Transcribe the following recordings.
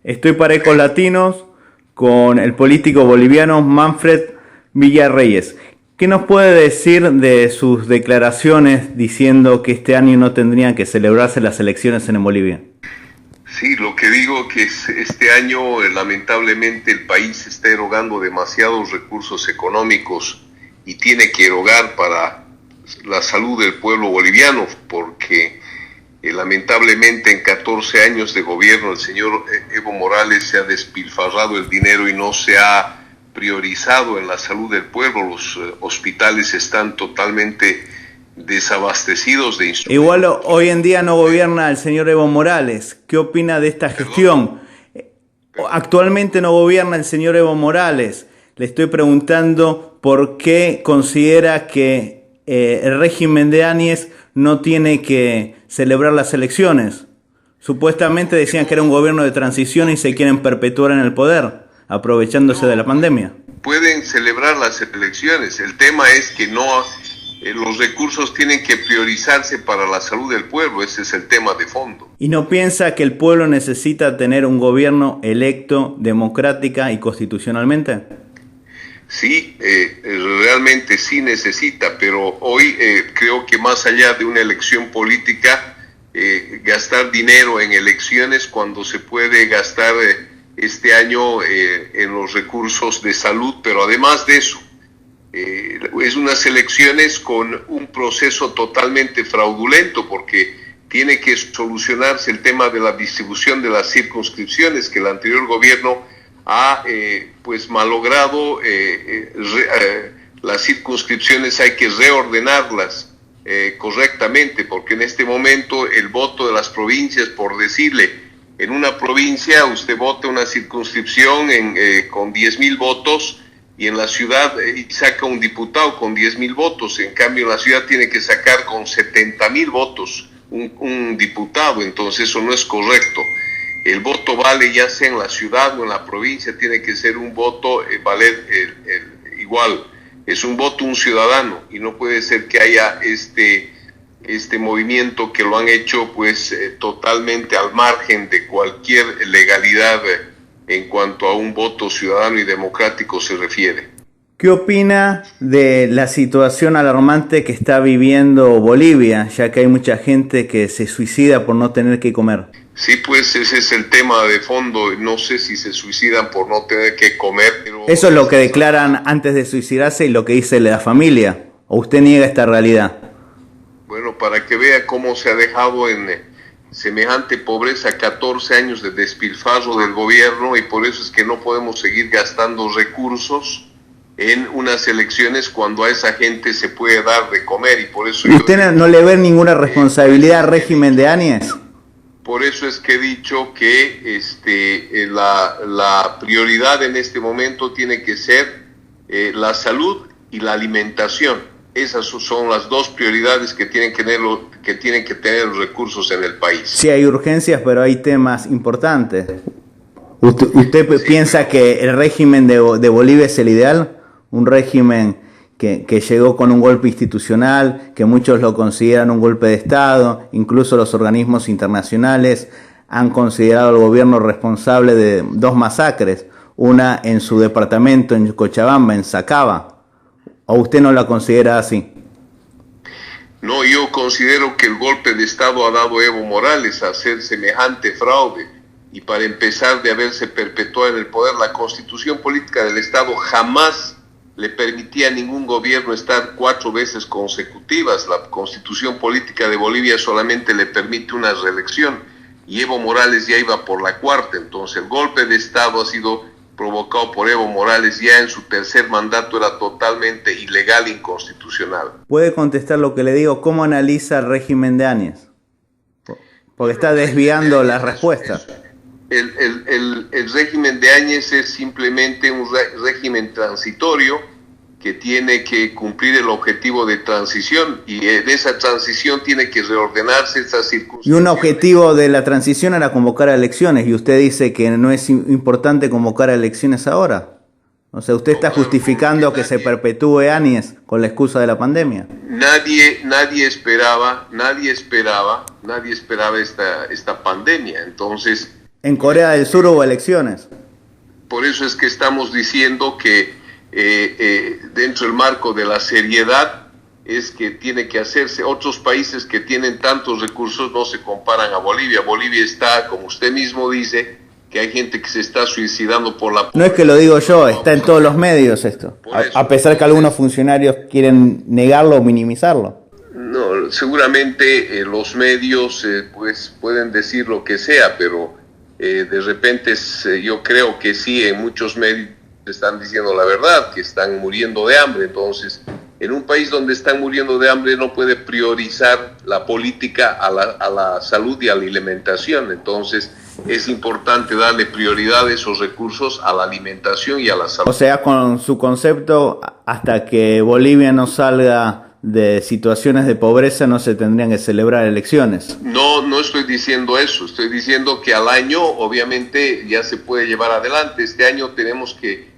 Estoy para Ecos Latinos con el político boliviano Manfred Villarreyes. ¿Qué nos puede decir de sus declaraciones diciendo que este año no tendrían que celebrarse las elecciones en Bolivia? Sí, lo que digo que este año lamentablemente el país está erogando demasiados recursos económicos y tiene que erogar para la salud del pueblo boliviano, porque lamentablemente en 14 años de gobierno el señor Evo Morales se ha despilfarrado el dinero y no se ha priorizado en la salud del pueblo. Los hospitales están totalmente desabastecidos de instrumentos. Igual hoy en día no gobierna el señor Evo Morales. ¿Qué opina de esta gestión? Actualmente no gobierna el señor Evo Morales. Le estoy preguntando por qué considera que el régimen de Áñez no tiene que celebrar las elecciones. Supuestamente decían que era un gobierno de transición y se quieren perpetuar en el poder, aprovechándose de la pandemia. Pueden celebrar las elecciones. El tema es que los recursos tienen que priorizarse para la salud del pueblo. Ese es el tema de fondo. ¿Y no piensa que el pueblo necesita tener un gobierno electo democrática y constitucionalmente? Sí, realmente sí necesita, pero hoy creo que más allá de una elección política, gastar dinero en elecciones cuando se puede gastar este año en los recursos de salud, pero además de eso, es unas elecciones con un proceso totalmente fraudulento, porque tiene que solucionarse el tema de la distribución de las circunscripciones que el anterior gobierno ha pues malogrado. Las circunscripciones hay que reordenarlas correctamente, porque en este momento el voto de las provincias, por decirle, en una provincia usted vota una circunscripción con 10,000 votos y en la ciudad saca un diputado con 10,000 votos, en cambio en la ciudad tiene que sacar con 70,000 votos un diputado. Entonces eso no es correcto. El voto vale ya sea en la ciudad o en la provincia, tiene que ser un voto valer igual. Es un voto un ciudadano y no puede ser que haya este movimiento que lo han hecho pues totalmente al margen de cualquier legalidad en cuanto a un voto ciudadano y democrático se refiere. ¿Qué opina de la situación alarmante que está viviendo Bolivia, ya que hay mucha gente que se suicida por no tener que comer? Sí, pues ese es el tema de fondo. No sé si se suicidan por no tener que comer. Pero eso es lo que declaran antes de suicidarse y lo que dice la familia. ¿O usted niega esta realidad? Bueno, para que vea cómo se ha dejado en semejante pobreza 14 años de despilfarro del gobierno, y por eso es que no podemos seguir gastando recursos en unas elecciones cuando a esa gente se puede dar de comer. Y por eso ¿usted no le ve ninguna responsabilidad al régimen de Áñez? Por eso es que he dicho que la prioridad en este momento tiene que ser la salud y la alimentación. Esas son las dos prioridades que tienen que tener los recursos en el país. Sí, hay urgencias, pero hay temas importantes. ¿Usted sí piensa que el régimen de Bolivia es el ideal? Un régimen que llegó con un golpe institucional, que muchos lo consideran un golpe de Estado, incluso los organismos internacionales han considerado al gobierno responsable de 2 masacres, una en su departamento en Cochabamba, en Sacaba. ¿O usted no la considera así? No, yo considero que el golpe de Estado ha dado Evo Morales a hacer semejante fraude, y para empezar, de haberse perpetuado en el poder, la constitución política del Estado jamás le permitía a ningún gobierno estar 4 veces consecutivas. La constitución política de Bolivia solamente le permite una reelección, y Evo Morales ya iba por la 4ª. Entonces el golpe de Estado ha sido provocado por Evo Morales ya en su 3er mandato, era totalmente ilegal e inconstitucional. ¿Puede contestar lo que le digo? ¿Cómo analiza el régimen de Áñez? Porque está desviando las respuestas. El régimen de Áñez es simplemente un régimen transitorio que tiene que cumplir el objetivo de transición, y de esa transición tiene que reordenarse estas circunstancias. Y un objetivo de la transición era convocar a elecciones, y usted dice que no es importante convocar a elecciones ahora. O sea, usted está justificando que se perpetúe Áñez con la excusa de la pandemia. Nadie esperaba esta pandemia. Entonces En Corea del Sur hubo elecciones. Por eso es que estamos diciendo que dentro del marco de la seriedad es que tiene que hacerse. Otros países que tienen tantos recursos no se comparan a Bolivia. Bolivia está, como usted mismo dice, que hay gente que se está suicidando por la pobreza. No es que lo digo yo, está en todos los medios esto. A pesar que algunos funcionarios quieren negarlo o minimizarlo. No, seguramente los medios pues pueden decir lo que sea, pero de repente yo creo que sí, en muchos medios están diciendo la verdad, que están muriendo de hambre. Entonces, en un país donde están muriendo de hambre no puede priorizar la política a la salud y a la alimentación. Entonces, es importante darle prioridad a esos recursos a la alimentación y a la salud. O sea, con su concepto, hasta que Bolivia no salga de situaciones de pobreza no se tendrían que celebrar elecciones. No estoy diciendo eso, estoy diciendo que al año obviamente ya se puede llevar adelante. Este año tenemos que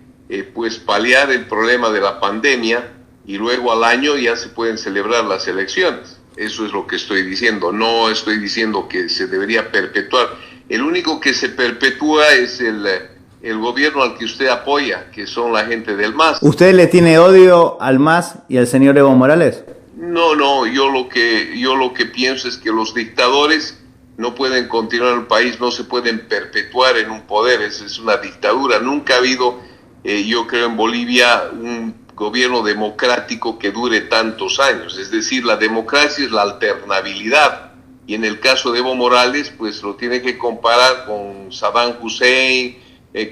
pues paliar el problema de la pandemia y luego al año ya se pueden celebrar las elecciones. Eso es lo que estoy diciendo, no estoy diciendo que se debería perpetuar. El único que se perpetúa es el gobierno al que usted apoya, que son la gente del MAS. ¿Usted le tiene odio al MAS y al señor Evo Morales? No, yo lo que pienso es que los dictadores no pueden continuar en el país, no se pueden perpetuar en un poder, esa es una dictadura. Nunca ha habido, yo creo, en Bolivia un gobierno democrático que dure tantos años. Es decir, la democracia es la alternabilidad. Y en el caso de Evo Morales, pues lo tiene que comparar con Saddam Hussein,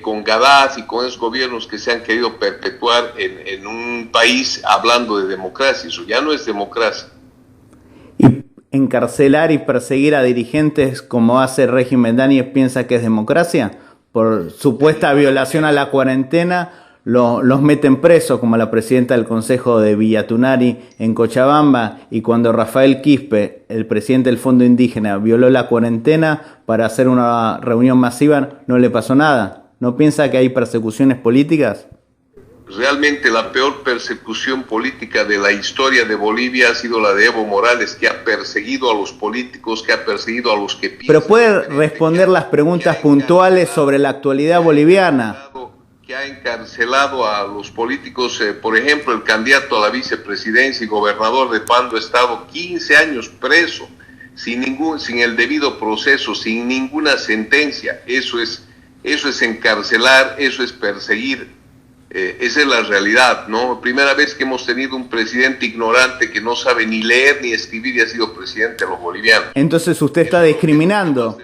con Gaddafi, con esos gobiernos que se han querido perpetuar en un país hablando de democracia. Eso ya no es democracia. ¿Y encarcelar y perseguir a dirigentes como hace el régimen Daniel piensa que es democracia? Por supuesta violación a la cuarentena, los meten presos, como la presidenta del Consejo de Villatunari en Cochabamba, y cuando Rafael Quispe, el presidente del Fondo Indígena, violó la cuarentena para hacer una reunión masiva, no le pasó nada. ¿No piensa que hay persecuciones políticas? Realmente la peor persecución política de la historia de Bolivia ha sido la de Evo Morales, que ha perseguido a los políticos, que ha perseguido a los que piensan. Pero puede responder las preguntas puntuales sobre la actualidad boliviana. Que ha encarcelado a los políticos, por ejemplo, el candidato a la vicepresidencia y gobernador de Pando ha estado 15 años preso, sin el debido proceso, sin ninguna sentencia. Eso es encarcelar, eso es perseguir. Esa es la realidad, ¿no? Primera vez que hemos tenido un presidente ignorante que no sabe ni leer ni escribir y ha sido presidente de los bolivianos. Entonces usted está discriminando.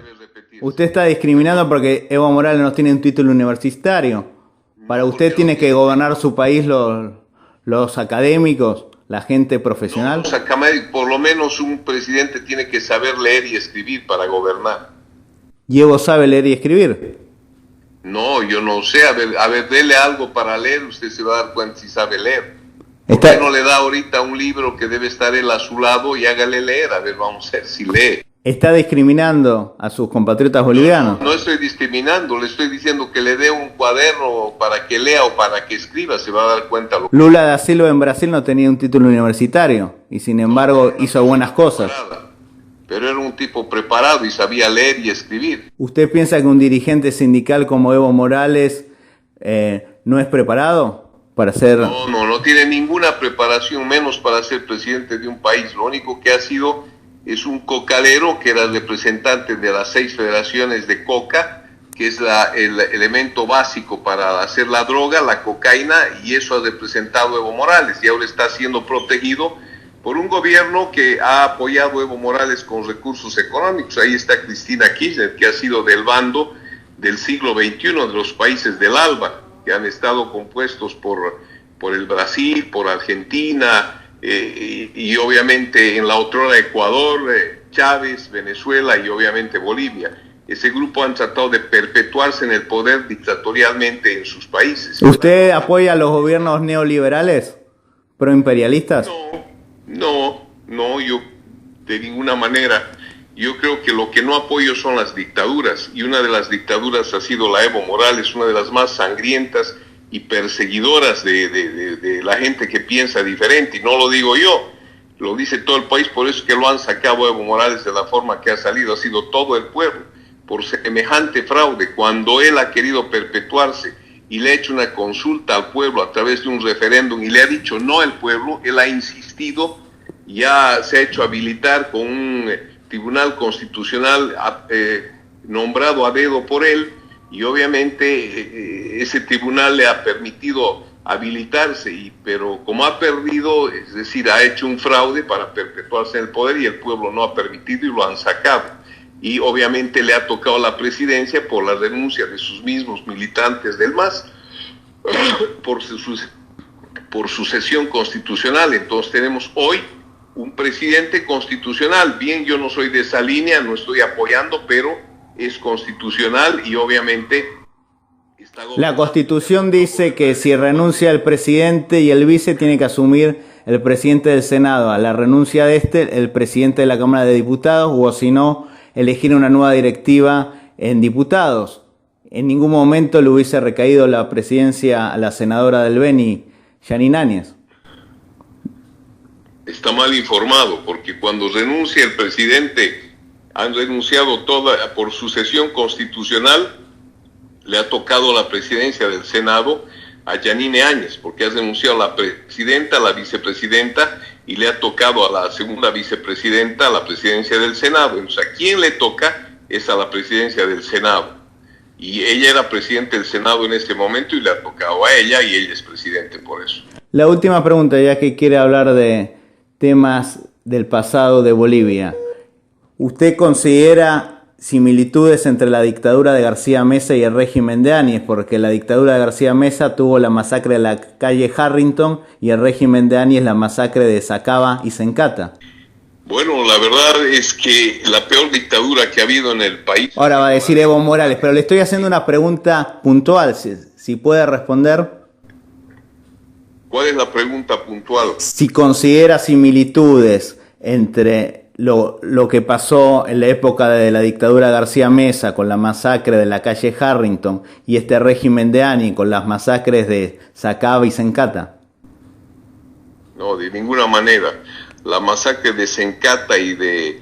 Usted está discriminando porque Evo Morales no tiene un título universitario. Para usted tiene que gobernar su país los académicos, la gente profesional. Por lo menos un presidente tiene que saber leer y escribir para gobernar. ¿Y Evo sabe leer y escribir? No, yo no sé. A ver, dele algo para leer, usted se va a dar cuenta si sabe leer. ¿Por qué no le da ahorita un libro que debe estar él a su lado y hágale leer? A ver, vamos a ver si lee. ¿Está discriminando a sus compatriotas bolivianos? No estoy discriminando, le estoy diciendo que le dé un cuaderno para que lea o para que escriba, se va a dar cuenta. Lula da Silva en Brasil no tenía un título universitario y sin embargo hizo buenas cosas. Pero era un tipo preparado y sabía leer y escribir. ¿Usted piensa que un dirigente sindical como Evo Morales no es preparado para ser...? No tiene ninguna preparación, menos para ser presidente de un país. Lo único que ha sido es un cocalero que era el representante de las 6 federaciones de coca, que es el elemento básico para hacer la droga, la cocaína, y eso ha representado Evo Morales, y ahora está siendo protegido por un gobierno que ha apoyado a Evo Morales con recursos económicos. Ahí está Cristina Kirchner, que ha sido del bando del siglo XXI, de los países del ALBA, que han estado compuestos por el Brasil, por Argentina, y obviamente en la otrora Ecuador, Chávez, Venezuela y obviamente Bolivia. Ese grupo han tratado de perpetuarse en el poder dictatorialmente en sus países. ¿Usted apoya a los gobiernos neoliberales, proimperialistas? No, yo de ninguna manera. Yo creo que lo que no apoyo son las dictaduras, y una de las dictaduras ha sido la Evo Morales, una de las más sangrientas y perseguidoras de la gente que piensa diferente, y no lo digo yo, lo dice todo el país. Por eso es que lo han sacado a Evo Morales de la forma que ha salido, ha sido todo el pueblo. por semejante fraude, cuando él ha querido perpetuarse y le ha hecho una consulta al pueblo a través de un referéndum y le ha dicho no al pueblo, él ha insistido, ya se ha hecho habilitar con un tribunal constitucional nombrado a dedo por él, y obviamente ese tribunal le ha permitido habilitarse, pero como ha perdido, es decir, ha hecho un fraude para perpetuarse en el poder y el pueblo no ha permitido y lo han sacado. Y obviamente le ha tocado la presidencia por la renuncia de sus mismos militantes del MAS por sucesión constitucional. Entonces tenemos hoy un presidente constitucional. Bien, yo no soy de esa línea, no estoy apoyando, pero es constitucional y obviamente está... La Constitución dice que si renuncia el presidente y el vice, tiene que asumir el presidente del Senado. A la renuncia de el presidente de la Cámara de Diputados, o si no, elegir una nueva directiva en diputados. En ningún momento le hubiese recaído la presidencia a la senadora del Beni, Yanine Áñez. Está mal informado, porque cuando renuncia el presidente, han renunciado toda por sucesión constitucional, le ha tocado la presidencia del Senado a Yanine Áñez, porque ha renunciado a la presidenta, a la vicepresidenta, y le ha tocado a la segunda vicepresidenta a la presidencia del Senado. Entonces, ¿a quién le toca? Es a la presidencia del Senado. Y ella era presidente del Senado en este momento y le ha tocado a ella, y ella es presidente por eso. La última pregunta, ya que quiere hablar de temas del pasado de Bolivia. ¿Usted considera similitudes entre la dictadura de García Meza y el régimen de Áñez? Porque la dictadura de García Meza tuvo la masacre de la calle Harrington y el régimen de Áñez la masacre de Sacaba y Sencata. Bueno, la verdad es que la peor dictadura que ha habido en el país... Ahora va a decir Evo Morales, pero le estoy haciendo una pregunta puntual, si puede responder. ¿Cuál es la pregunta puntual? Si considera similitudes entre lo que pasó en la época de la dictadura de García Meza con la masacre de la calle Harrington y este régimen de Áñez con las masacres de Sacaba y Sencata. No, de ninguna manera. La masacre de Sencata y del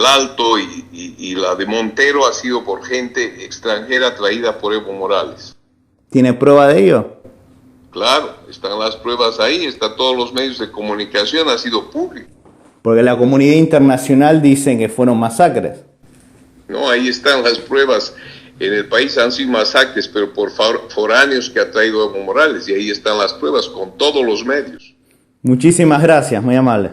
Alto y la de Montero ha sido por gente extranjera traída por Evo Morales. ¿Tiene prueba de ello? Claro, están las pruebas ahí, están todos los medios de comunicación, ha sido público. Porque la comunidad internacional dice que fueron masacres. No, ahí están las pruebas. En el país han sido masacres, pero por foráneos que ha traído Evo Morales, y ahí están las pruebas con todos los medios. Muchísimas gracias, muy amable.